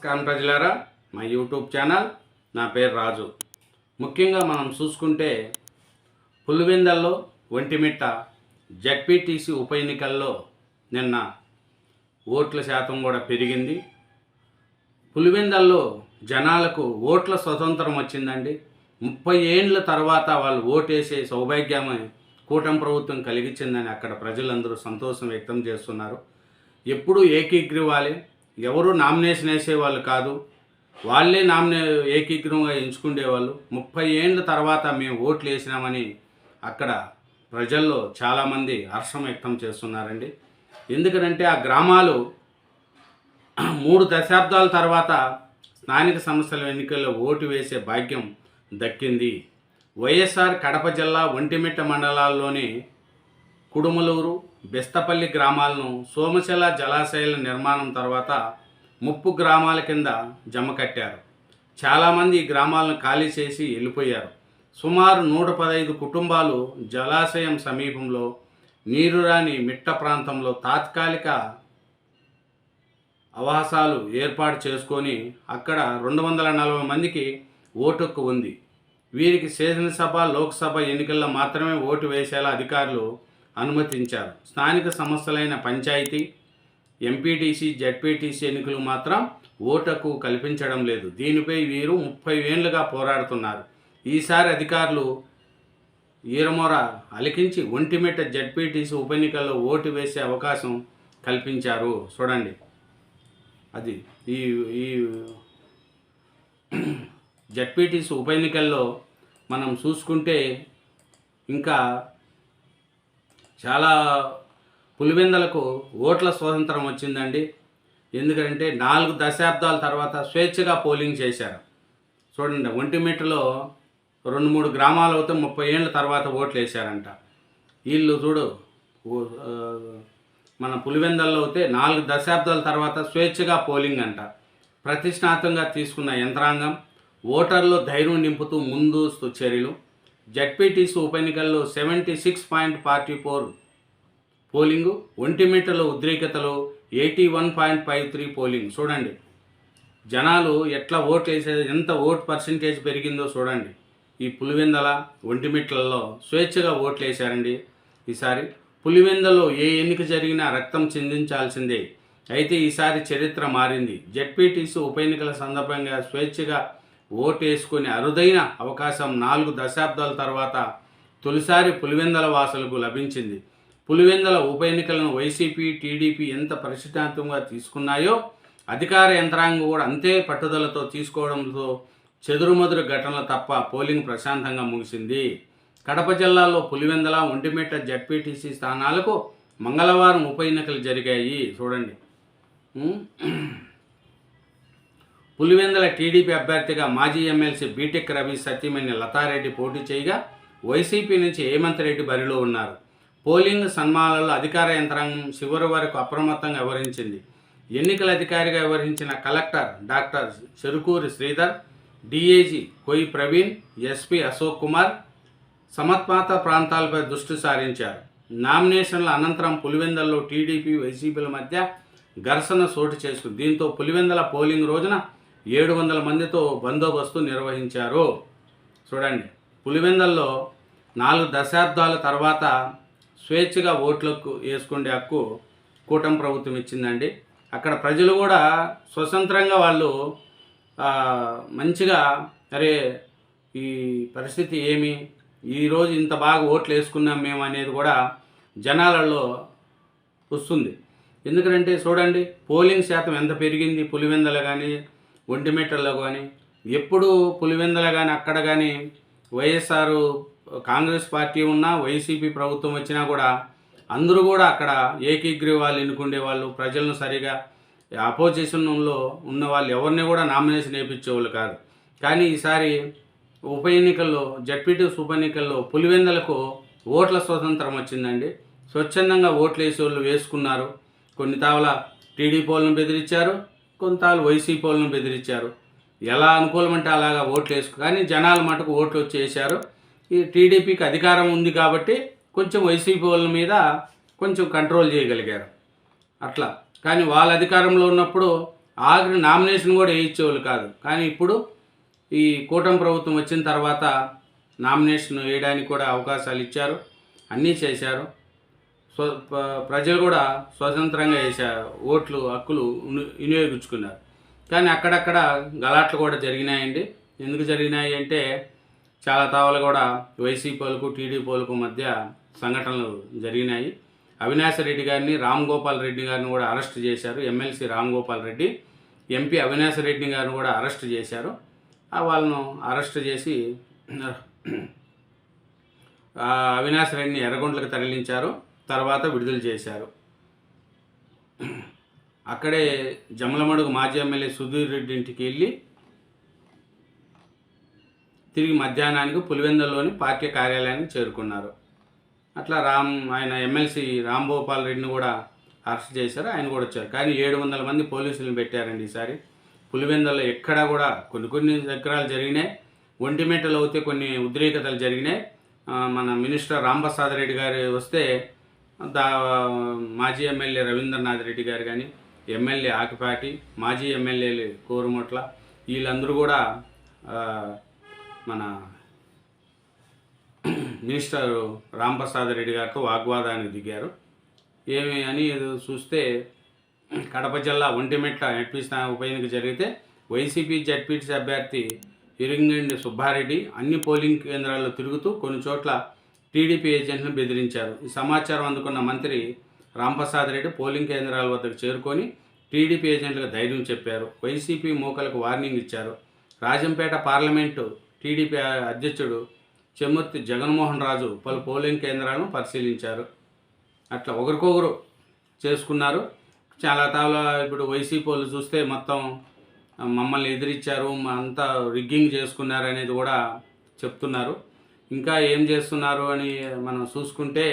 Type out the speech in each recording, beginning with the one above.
నమస్కారం ప్రజలారా, మా యూట్యూబ్ ఛానల్. నా పేరు రాజు. ముఖ్యంగా మనం చూసుకుంటే పులివెందల్లో ఒంటిమిట్ట జెడ్పీటీసీ ఉప ఎన్నికల్లో నిన్న ఓట్ల శాతం కూడా పెరిగింది. పులివెందల్లో జనాలకు ఓట్ల స్వతంత్రం వచ్చిందండి. 30 ఏండ్ల తర్వాత వాళ్ళు ఓటేసే సౌభాగ్యం కూటమి ప్రభుత్వం కలిగించిందని అక్కడ ప్రజలందరూ సంతోషం వ్యక్తం చేస్తున్నారు. ఎప్పుడూ ఏకీగ్రీవాలే, ఎవరు నామినేషన్ వేసేవాళ్ళు కాదు, వాళ్ళే ఏకీగ్రీవంగా ఎంచుకునేవాళ్ళు. 30 ఏండ్ల తర్వాత మేము ఓట్లు వేసినామని అక్కడ ప్రజల్లో చాలామంది హర్షం వ్యక్తం చేస్తున్నారండి. ఎందుకంటే ఆ గ్రామాలు 3 దశాబ్దాల తర్వాత స్థానిక సంస్థల ఎన్నికల్లో ఓటు వేసే భాగ్యం దక్కింది. వైఎస్ఆర్ కడప జిల్లా ఒంటిమిట్ట మండలాల్లోని కుడుమలూరు, బెస్తపల్లి గ్రామాలను సోమశిల జలాశయాల నిర్మాణం తర్వాత ముప్పు గ్రామాల కింద జమ కట్టారు. చాలామంది ఈ గ్రామాలను ఖాళీ చేసి వెళ్ళిపోయారు. సుమారు 115 కుటుంబాలు జలాశయం సమీపంలో నీరు రాని మిట్ట ప్రాంతంలో తాత్కాలిక ఆవాసాలు ఏర్పాటు చేసుకొని అక్కడ 240 మందికి ఓటు హక్కు ఉంది. వీరికి శాసనసభ, లోక్సభ ఎన్నికల్లో మాత్రమే ఓటు వేసేలా అధికారులు అనుమతించారు. స్థానిక సంస్థలైన పంచాయతీ, ఎంపీటీసీ, జెడ్పీటీసీ ఎన్నికలు మాత్రం ఓటు హక్కు కల్పించడం లేదు. దీనిపై వీరు 30 ఏండ్లుగా పోరాడుతున్నారు. ఈసారి అధికారులు ఈరమొర అలికించి ఒంటిమిట్ట జెడ్పీటీసీ ఉప ఎన్నికల్లో ఓటు వేసే అవకాశం కల్పించారు. చూడండి, అది ఈ జెడ్పీటీసీ ఉప ఎన్నికల్లో మనం చూసుకుంటే ఇంకా చాలా పులివెందలకు ఓట్ల స్వాతంత్రం వచ్చిందండి. ఎందుకంటే 4 దశాబ్దాల తర్వాత స్వేచ్ఛగా పోలింగ్ చేశారు. చూడండి, ఒంటిమిట్టలో 2-3 గ్రామాలు అవుతే 30 ఏళ్ళ తర్వాత ఓట్లు వేశారంట. వీళ్ళు చూడు, మన పులివెందల్లో అయితే 4 దశాబ్దాల తర్వాత స్వేచ్ఛగా పోలింగ్ అంట. ప్రతిష్టాత్మకంగా తీసుకున్న యంత్రాంగం, ఓటర్లు ధైర్యం నింపుతూ ముందస్తు చర్యలు. జెడ్పీటీసీ ఉప ఎన్నికల్లో 76.44 పోలింగు, ఒంటిమిట్టలో ఉద్రిక్తతలు 81.53 పోలింగ్. చూడండి, జనాలు ఎట్లా ఓట్లు వేసేది, ఎంత ఓట్ పర్సంటేజ్ పెరిగిందో చూడండి. ఈ పులివెందల, ఒంటిమిట్టలలో స్వేచ్ఛగా ఓట్లు వేశారండి. ఈసారి పులివెందలో ఏ ఎన్నిక జరిగినా రక్తం చిందించాల్సిందే. అయితే ఈసారి చరిత్ర మారింది. జెడ్పీటీసీ ఉప ఎన్నికల సందర్భంగా స్వేచ్ఛగా ఓటు వేసుకునే అరుదైన అవకాశం 4 దశాబ్దాల తర్వాత తొలిసారి పులివెందల వాసులకు లభించింది. పులివెందల ఉప ఎన్నికలను వైసీపీ, టీడీపీ ఎంత పరిశుభ్రంగా తీసుకున్నాయో అధికార యంత్రాంగం కూడా అంతే పట్టుదలతో తీసుకోవడంతో చెదురుమదురు ఘటనలు తప్ప పోలింగ్ ప్రశాంతంగా ముగిసింది. కడప జిల్లాలో పులివెందల, ఒంటిమిట్ట జెడ్పీటీసీ స్థానాలకు మంగళవారం ఉప ఎన్నికలు జరిగాయి. చూడండి, పులివెందల టీడీపీ అభ్యర్థిగా మాజీ ఎమ్మెల్సీ బీటెక్ రవి సత్యమణి లతారెడ్డి పోటీ చేయగా వైసీపీ నుంచి హేమంత్ రెడ్డి బరిలో ఉన్నారు. పోలింగ్ సన్మానాలలో అధికార యంత్రాంగం చివరి వరకు అప్రమత్తంగా వ్యవహరించింది. ఎన్నికల అధికారిగా వ్యవహరించిన collector doctor Cherukuri Sridhar, DIG Koya Praveen, SP Ashok Kumar సమత్పాత ప్రాంతాలపై దృష్టి సారించారు. నామినేషన్ల అనంతరం పులివెందల్లో టీడీపీ, వైసీపీల మధ్య ఘర్షణ చోటు చేసుకుంది. దీంతో పులివెందల పోలింగ్ రోజున 700 మందితో బందోబస్తు నిర్వహించారు. చూడండి, పులివెందల్లో 4 దశాబ్దాల తర్వాత స్వేచ్ఛగా ఓట్లకు వేసుకునే హక్కు కూటమి ప్రభుత్వం ఇచ్చిందండి. అక్కడ ప్రజలు కూడా స్వతంత్రంగా వాళ్ళు మంచిగా, అరే ఈ పరిస్థితి ఏమి, ఈరోజు ఇంత బాగా ఓట్లు వేసుకున్నాం మేము అనేది కూడా జనాలలో వస్తుంది. ఎందుకంటే చూడండి, పోలింగ్ శాతం ఎంత పెరిగింది పులివెందల కానీ ఒంటిమిట్టలో కానీ. ఎప్పుడు పులివెందల కానీ అక్కడ కానీ వైఎస్ఆర్ కాంగ్రెస్ పార్టీ ఉన్నా, వైసీపీ ప్రభుత్వం వచ్చినా కూడా అందరూ కూడా అక్కడ ఏకీగ్రీవాలు ఎన్నుకునే వాళ్ళు, ప్రజలను సరిగా అపోజిషన్లో ఉన్న వాళ్ళు ఎవరిని కూడా నామినేషన్ వేయించేవాళ్ళు కాదు. కానీ ఈసారి ఉప ఎన్నికల్లో, జెడ్పీటీసీ ఉప ఎన్నికల్లో పులివెందలకు ఓట్ల స్వతంత్రం వచ్చిందండి. స్వచ్ఛందంగా ఓట్లు వేసేవాళ్ళు వేసుకున్నారు. కొన్ని తావల టీడీపీ వాళ్ళను బెదిరించారు, కొన్ని తావలు వైసీపీ వాళ్ళను బెదిరించారు. ఎలా అనుకూలమంటే అలాగా ఓట్లు కానీ జనాల మటుకు ఓట్లు వచ్చి వేశారు. ఈ టీడీపీకి అధికారం ఉంది కాబట్టి కొంచెం వైసీపీ వాళ్ళ మీద కొంచెం కంట్రోల్ చేయగలిగారు అట్లా. కానీ వాళ్ళ అధికారంలో ఉన్నప్పుడు ఆఖరి నామినేషన్ కూడా వేయించేవాళ్ళు కాదు. కానీ ఇప్పుడు ఈ కూటమి ప్రభుత్వం వచ్చిన తర్వాత నామినేషన్ వేయడానికి కూడా అవకాశాలు ఇచ్చారు, అన్నీ చేశారు. ప్రజలు కూడా స్వతంత్రంగా వేశారు, ఓట్లు హక్కులు వినియోగించుకున్నారు. కానీ అక్కడక్కడ గలాట్లు కూడా జరిగినాయండి. ఎందుకు జరిగినాయి అంటే చాలా తావలు కూడా వైసీపీ వాళ్ళకు టీడీపీ వాళ్ళకు మధ్య సంఘటనలు జరిగినాయి. అవినాష్ రెడ్డి గారిని, రామ్ గోపాల్ రెడ్డి గారిని కూడా అరెస్ట్ చేశారు. ఎమ్మెల్సీ రామ్ గోపాల్ రెడ్డి, ఎంపీ అవినాష్ రెడ్డి గారిని కూడా అరెస్ట్ చేశారు. వాళ్ళను అరెస్ట్ చేసి అవినాష్ రెడ్డిని ఎర్రగొండలకు తరలించారు, తర్వాత విడుదల చేశారు. అక్కడే జమలమడుగు మాజీ ఎమ్మెల్యే సుధీర్ రెడ్డి ఇంటికి వెళ్ళి తిరిగి మధ్యాహ్నానికి పులివెందుల్లోని పార్టీ కార్యాలయానికి చేరుకున్నారు. అట్లా ఆయన ఎమ్మెల్సీ రామ్ గోపాల్ రెడ్డిని కూడా అరెస్ట్ చేశారు, ఆయన కూడా వచ్చారు. కానీ 700 మంది పోలీసులను పెట్టారండి ఈసారి. పులివెందుల్లో ఎక్కడా కూడా కొన్ని చక్రాలు జరిగినాయి. ఒంటిమిట్టలో అయితే కొన్ని ఉద్రేకతలు జరిగినాయి. మన మినిస్టర్ రాంప్రసాద్ రెడ్డి గారు వస్తే మాజీ ఎమ్మెల్యే రవీంద్రనాథ్ రెడ్డి గారు కానీ, ఎమ్మెల్యే ఆకిపాటి, మాజీ ఎమ్మెల్యేలు కోరుమొట్ల, వీళ్ళందరూ కూడా మన మినిస్టర్ రాంప్రసాద్ రెడ్డి గారితో వాగ్వాదానికి దిగారు. ఏమి అని చూస్తే కడప జిల్లా ఒంటిమిట్ట ఎంపీ స్థానం ఉప ఎన్నిక జరిగితే వైసీపీ జడ్పీటీసీ అభ్యర్థి ఇరింగండి సుబ్బారెడ్డి అన్ని పోలింగ్ కేంద్రాల్లో తిరుగుతూ కొన్ని చోట్ల టీడీపీ ఏజెంట్లను బెదిరించారు. ఈ సమాచారం అందుకున్న మంత్రి రాంప్రసాద్ రెడ్డి పోలింగ్ కేంద్రాల వద్దకు చేరుకొని టీడీపీ ఏజెంట్లకు ధైర్యం చెప్పారు. వైసీపీ మూకలకు వార్నింగ్ ఇచ్చారు. రాజంపేట పార్లమెంటు టీడీపీ అధ్యక్షుడు చెముర్తి జగన్మోహన్ రాజు పలు పోలింగ్ కేంద్రాలను పరిశీలించారు. అట్లా ఒకరికొకరు చేసుకున్నారు. చాలా తావుల ఇప్పుడు వైసీపీ వాళ్ళు చూస్తే మొత్తం మమ్మల్ని ఎదిరించారు, అంతా రిగ్గింగ్ చేసుకున్నారు అనేది కూడా చెప్తున్నారు. ఇంకా ఏం చేస్తున్నారు అని మనం చూసుకుంటే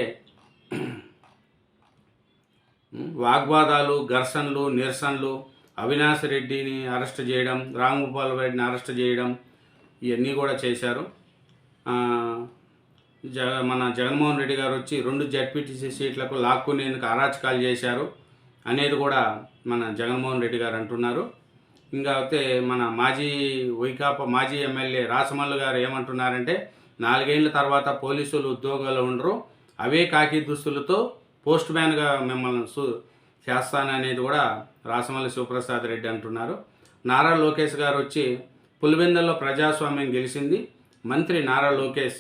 వాగ్వాదాలు, ఘర్షణలు, నిరసనలు, అవినాష్ రెడ్డిని అరెస్ట్ చేయడం, రామ్ గోపాల్ రెడ్డిని అరెస్ట్ చేయడం, ఇవన్నీ కూడా చేశారు. మన జగన్మోహన్ రెడ్డి గారు వచ్చి 2 జడ్పీటీసీ సీట్లకు లాక్కునేందుకు అరాచకాలు చేశారు అనేది కూడా మన జగన్మోహన్ రెడ్డి గారు అంటున్నారు. ఇంకా అయితే మన వైకాపా మాజీ ఎమ్మెల్యే రాసమల్లు గారు ఏమంటున్నారంటే 4 ఏళ్ల తర్వాత పోలీసులు ఉద్యోగాలు ఉండరు, అవే కాకి దుస్తులతో పోస్ట్ మ్యాన్గా మిమ్మల్ని చేస్తాననేది కూడా రాసమల్లి శివప్రసాద్ రెడ్డి అంటున్నారు. నారా లోకేష్ గారు వచ్చి పులివెందుల్లో ప్రజాస్వామ్యం గెలిచింది మంత్రి నారా లోకేష్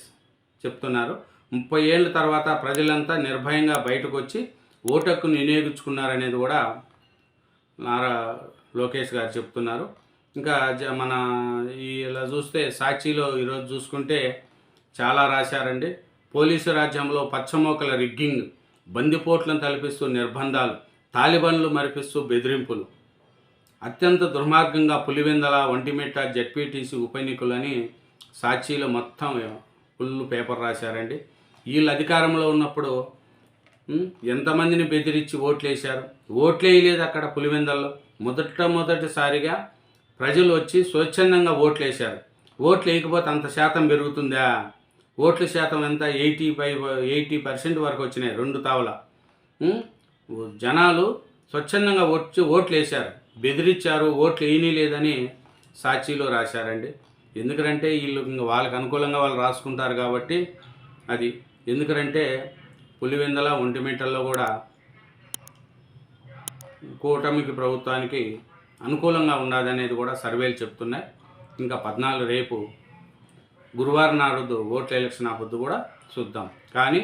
చెప్తున్నారు. 30 ఏళ్ళ తర్వాత ప్రజలంతా నిర్భయంగా బయటకు వచ్చి ఓటు హక్కును వినియోగించుకున్నారనేది కూడా నారా లోకేష్ గారు చెప్తున్నారు. ఇంకా మన ఇలా చూస్తే సాక్షిలో ఈరోజు చూసుకుంటే చాలా రాశారండి. పోలీసు రాజ్యంలో పచ్చమోకల రిగ్గింగ్, బందిపోట్లను తలపిస్తూ నిర్బంధాలు, తాలిబాన్లు మరిపిస్తూ బెదిరింపులు, అత్యంత దుర్మార్గంగా పులివెందుల ఒంటిమిట్ట జడ్పీటీసీ ఉప ఎన్నికలని సాక్షిలో మొత్తం ఫుల్ పేపర్ రాశారండి. వీళ్ళు అధికారంలో ఉన్నప్పుడు ఎంతమందిని బెదిరించి ఓట్లు వేశారు? ఓట్లు వేయలేదు అక్కడ పులివెందుల్లో. మొదటిసారిగా ప్రజలు వచ్చి స్వచ్ఛందంగా ఓట్లు వేశారు. ఓట్లు వేయకపోతే అంత శాతం పెరుగుతుందా? ఓట్ల శాతం ఎంత? 80% వరకు వచ్చినాయి 2 తావల. జనాలు స్వచ్ఛందంగా వచ్చి ఓట్లు వేశారు, బెదిరించారు, ఓట్లు వేయలేదని సాక్షిలో రాశారండి. ఎందుకంటే వీళ్ళు ఇంకా వాళ్ళకి అనుకూలంగా వాళ్ళు రాసుకుంటారు కాబట్టి అది. ఎందుకంటే పులివెందుల ఒంటిమిట్టల్లో కూడా కూటమికి ప్రభుత్వానికి అనుకూలంగా ఉండదనేది కూడా సర్వేలు చెప్తున్నాయి. ఇంకా 14 రేపు గురువారం నాడు ఓట్ల ఎలక్షన్ పొద్దు కూడా చూద్దాం. కానీ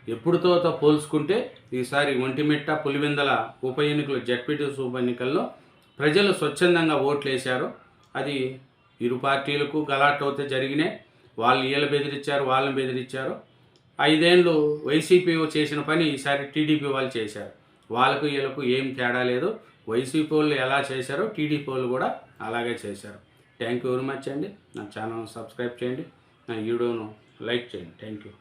ఎప్పుడుతో పోల్చుకుంటే ఈసారి ఒంటిమిట్ట పులివెందుల ఉప ఎన్నికలు జడ్పీటీసీ ఉప ఎన్నికల్లో ప్రజలు స్వచ్ఛందంగా ఓట్లు వేశారు. అది ఇరు పార్టీలకు గలాట్లు అయితే జరిగినాయి. వాళ్ళు వీళ్ళు బెదిరించారు, వాళ్ళని బెదిరించారు. 5 ఏళ్ళు వైసీపీ చేసిన పని ఈసారి టీడీపీ వాళ్ళు చేశారు. వాళ్ళకు వీళ్ళకు ఏం తేడా లేదు. వైసీపీ వాళ్ళు ఎలా చేశారో టీడీపీ వాళ్ళు కూడా అలాగే చేశారు. థ్యాంక్ యూ వెరీ మచ్ అండి. నా ఛానల్ని సబ్స్క్రైబ్ చేయండి, నా వీడియోను లైక్ చేయండి. Thank you.